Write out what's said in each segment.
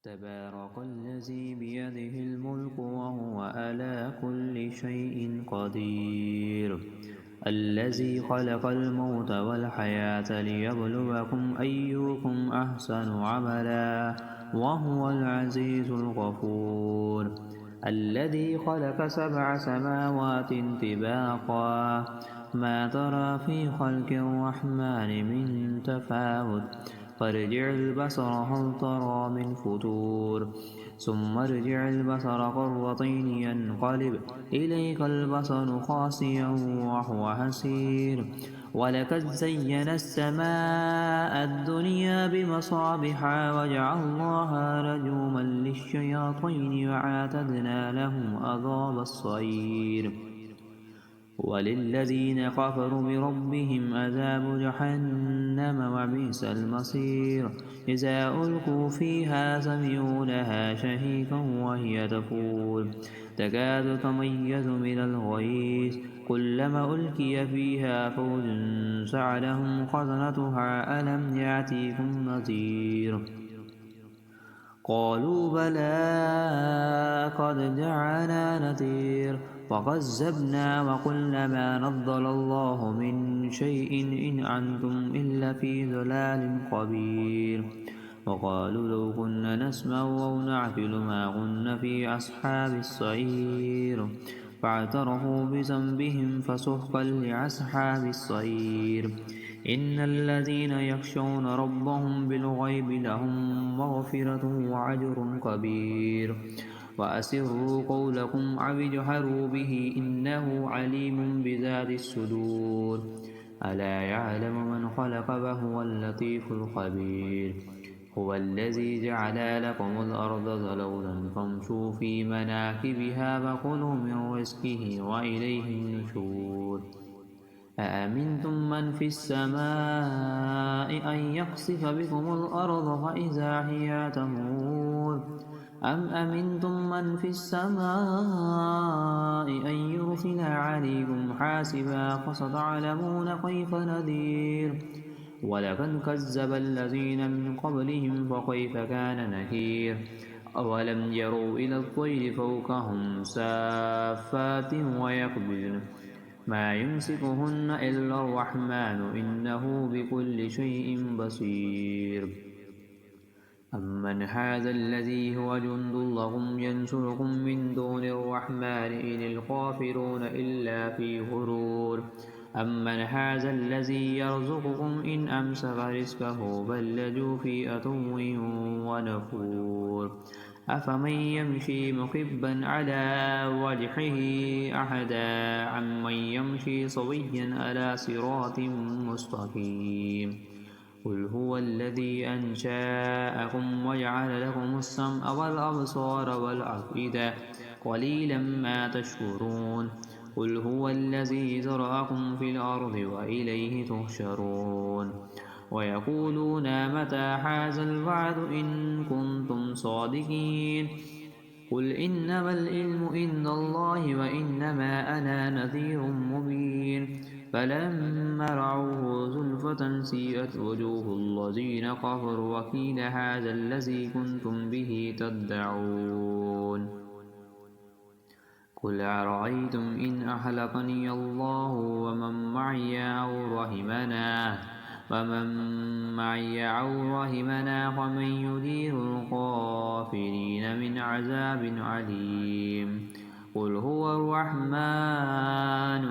تبارك الذي بيده الملك وهو على كل شيء قدير. الذي خلق الموت والحياة ليبلوكم أيكم أحسن عملا وهو العزيز الغفور. الذي خلق 7 سماوات طباقا ما ترى في خلق الرحمن من تفاوت فارجع البصر هل ترى من فطور ثم ارجع البصر كرتين ينقلب إليك البصر خاسئا وهو حسير. ولقد زينا السماء الدنيا بمصابيح وجعلناها رجوما للشياطين وأعتدنا لهم عذاب السعير. وللذين كفروا بربهم عذاب جهنم وبئس المصير. إذا ألقوا فيها سمعوا لها شهيقا وهي تفور تكاد تميز من الغيظ كلما ألقي فيها فوج سألهم خزنتها ألم يأتيكم نذير قالوا بلى قد جاءنا نذير فكذبنا وقلنا ما نزل الله من شيء إن أنتم إلا في ضلال كبير. وقالوا لو كنا نسمع أو نعقل ما كنا في أصحاب السعير فاعترفوا بذنبهم فسحقا لأصحاب السعير. إن الذين يخشون ربهم بالغيب لهم مغفرة وأجر كبير. وأسروا قولكم أو اجهروا به إنه عليم بذات الصدور. ألا يعلم من خلق وهو اللطيف الخبير. هو الذي جعل لكم الأرض ذلولا فامشوا في مناكبها وكلوا من رزقه وإليه النشور. أأمنتم من في السماء أن يخسف بكم الأرض فإذا هي تمور أم أمنتم من في السماء أن يرسل عليكم حاسبا فستعلمون كيف نذير. ولقد كذب الذين من قبلهم فكيف كان نكير. أولم يروا إلى الطير فوقهم سافات ويقبضن ما يمسكهن إلا الرحمن إنه بكل شيء بصير. أمن هذا الذي هو جند لكم ينصركم من دون الرحمن إن الكافرون إلا في غرور. أمن هذا الذي يرزقكم إن أمسك رزقه بل لجوا في عتو ونفور. أفمن يمشي مكبا على وجهه أهدى عمن يمشي سويا على صراط مستقيم. قل هو الذي أنشأكم وجعل لكم السمع والأبصار والأفئدة قليلا ما تشكرون. قل هو الذي ذرأكم في الأرض وإليه تحشرون. ويقولون متى هذا الوعد إن كنتم صادقين. قل إنما العلم عند الله وإنما أنا نذير مبين. فلما رأوه زلفة سيئت وجوه الذين كفروا وقيل هذا الذي كنتم به تدعون. قل أرأيتم إن أهلكني الله ومن معي أو رحمنا فمن يدير الكافرين من عذاب عليم. قل هو الرحمن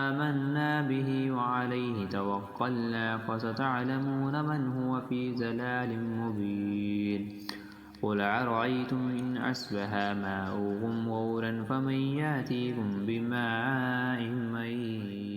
آمنا به وعليه توكلنا فستعلمون من هو في ضلال مبين. قل أرأيتم إن أصبح ماؤكم غورا فمن يأتيكم بماء معين